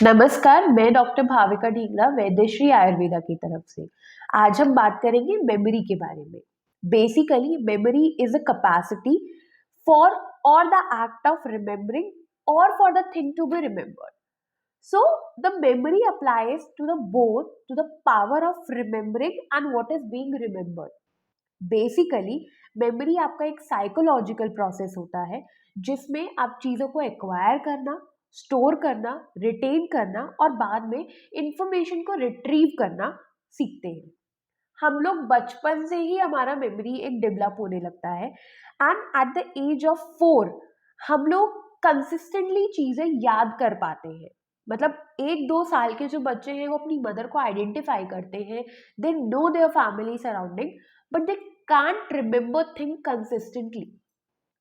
नमस्कार, मैं डॉक्टर भाविका ढींगरा वैद्यश्री आयुर्वेदा की तरफ से। आज हम बात करेंगे मेमोरी के बारे में। Basically memory is a capacity for और द एक्ट ऑफ रिमेम्बरिंग और for the thing to be remembered. So the memory applies to the both to the power of remembering and what is being remembered. Basically memory आपका एक psychological process होता है जिसमें आप चीज़ों को acquire करना, स्टोर करना, रिटेन करना और बाद में इंफॉर्मेशन को रिट्रीव करना सीखते हैं. हम लोग बचपन से ही हमारा मेमोरी एक डेवलप होने लगता है and at the age of 4 हम लोग कंसिस्टेंटली चीज़ें याद कर पाते हैं. मतलब 1-2 साल के जो बच्चे हैं वो अपनी मदर को आइडेंटिफाई करते हैं, they know their family surrounding, but they can't remember thing consistently.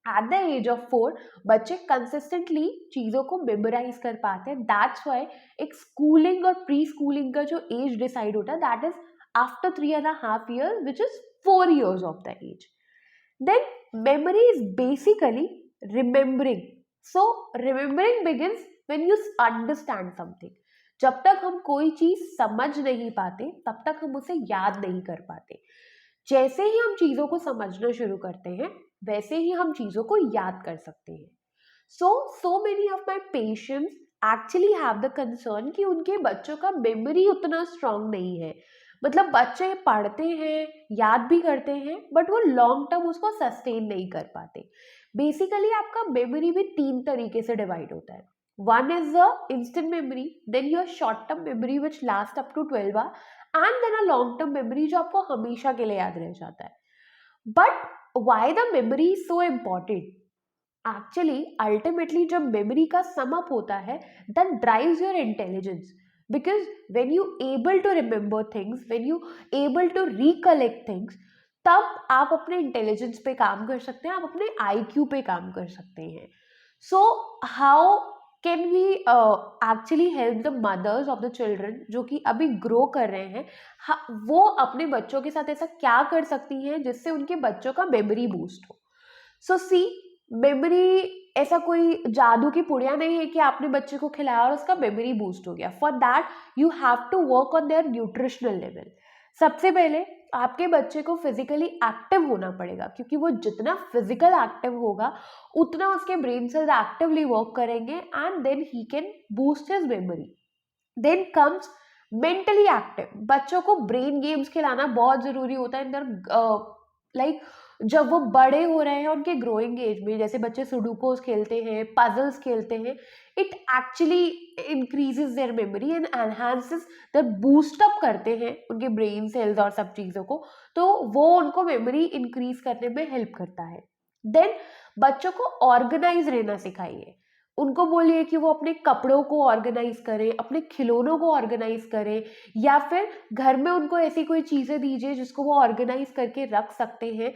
At the age of 4 बच्चे कंसिस्टेंटली चीज़ों को मेमोराइज कर पाते हैं. दैट्स वाई एक स्कूलिंग और प्री स्कूलिंग का जो एज डिसाइड होता है that is after 3.5 years, which is 4 years of the age. Then memory is basically remembering. So remembering begins when you understand something. जब तक हम कोई चीज समझ नहीं पाते तब तक हम उसे याद नहीं कर पाते. जैसे ही हम चीजों को समझना शुरू करते हैं वैसे ही हम चीजों को याद कर सकते हैं. So many of my patients actually have the concern कि उनके बच्चों का मेमोरी उतना स्ट्रांग नहीं है. मतलब बच्चे पढ़ते हैं, याद भी करते हैं, बट वो लॉन्ग टर्म उसको सस्टेन नहीं कर पाते. बेसिकली आपका मेमोरी भी 3 तरीके से डिवाइड होता है. One is the instant memory, then your short term memory which last up to 12 hour, and then a long term memory जो आपको हमेशा के लिए याद रह जाता है. But why the memory is so important? Actually ultimately जब मेमोरी का सम अप होता है that drives your intelligence. Because when you able to remember things, when you able to recollect things, तब आप अपने इंटेलिजेंस पे काम कर सकते हैं, आप अपने IQ पे काम कर सकते हैं. So how can we actually help the mothers of the children जो कि अभी ग्रो कर रहे हैं, वो अपने बच्चों के साथ ऐसा क्या कर सकती हैं जिससे उनके बच्चों का मेमोरी बूस्ट हो. सो सी, मेमोरी ऐसा कोई जादू की पुड़िया नहीं है कि आपने बच्चे को खिलाया और उसका मेमोरी बूस्ट हो गया. For that you have to work on their nutritional level. सबसे पहले आपके बच्चे को फिजिकली एक्टिव होना पड़ेगा, क्योंकि वो जितना फिजिकल एक्टिव होगा उतना उसके ब्रेन सेल्स एक्टिवली वर्क करेंगे and then he can boost his memory. Then comes mentally active. बच्चों को ब्रेन गेम्स खिलाना बहुत जरूरी होता है अंदर. लाइक जब वो बड़े हो रहे हैं उनके ग्रोइंग एज में, जैसे बच्चे सुडोकोस खेलते हैं, पजल्स खेलते हैं, it actually increases there memory and enhances the boost up करते हैं उनके ब्रेन सेल्स और सब चीज़ों को, तो वो उनको मेमोरी इंक्रीज करने में हेल्प करता है. देन बच्चों को ऑर्गेनाइज रहना सिखाइए. उनको बोलिए कि वो अपने कपड़ों को ऑर्गेनाइज करें, अपने खिलौनों को ऑर्गेनाइज करें, या फिर घर में उनको ऐसी कोई चीज़ें दीजिए जिसको वो ऑर्गेनाइज करके रख सकते हैं.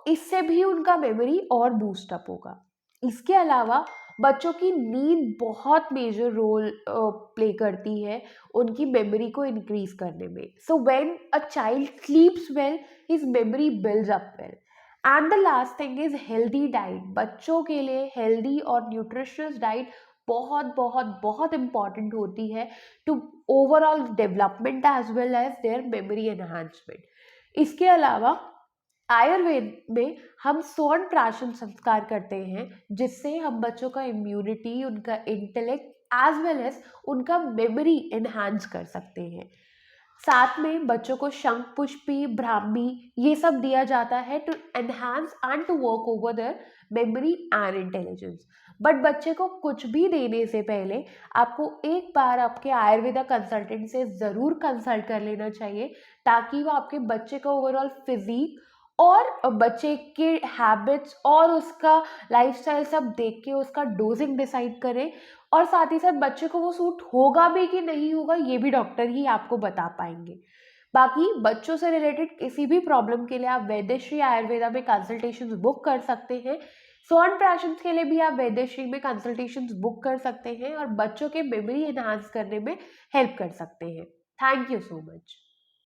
इससे भी उनका मेमोरी और बूस्ट अप होगा. इसके अलावा बच्चों की नींद बहुत मेजर रोल प्ले करती है उनकी मेमोरी को इंक्रीज करने में. So when a child स्लीप्स well his memory builds up well. And the last thing is healthy diet. बच्चों के लिए हेल्दी और न्यूट्रिशियस डाइट बहुत बहुत बहुत इंपॉर्टेंट होती है to overall development as well as their memory enhancement. इसके अलावा आयुर्वेद में हम स्वर्ण प्राशन संस्कार करते हैं जिससे हम बच्चों का इम्यूनिटी, उनका इंटेलेक्ट एज वेल एज उनका मेमोरी एनहांस कर सकते हैं. साथ में बच्चों को शंख पुष्पी, ब्राह्मी ये सब दिया जाता है to enhance and to work over their memory and intelligence. But बच्चे को कुछ भी देने से पहले आपको एक बार आपके आयुर्वेदा कंसल्टेंट से ज़रूर कंसल्ट कर लेना चाहिए, ताकि वो आपके बच्चे का ओवरऑल फिजिक और बच्चे के हैबिट्स और उसका लाइफस्टाइल सब देख के उसका डोजिंग डिसाइड करें, और साथ ही साथ बच्चे को वो सूट होगा भी कि नहीं होगा ये भी डॉक्टर ही आपको बता पाएंगे. बाकी बच्चों से रिलेटेड किसी भी प्रॉब्लम के लिए आप वैद्यश्री आयुर्वेदा में कंसल्टेशंस बुक कर सकते हैं. स्वर्ण प्राशन के लिए भी आप वैद्यश्री में कंसल्टेशंस बुक कर सकते हैं और बच्चों के मेमोरी एनहांस करने में हेल्प कर सकते हैं. Thank you so much.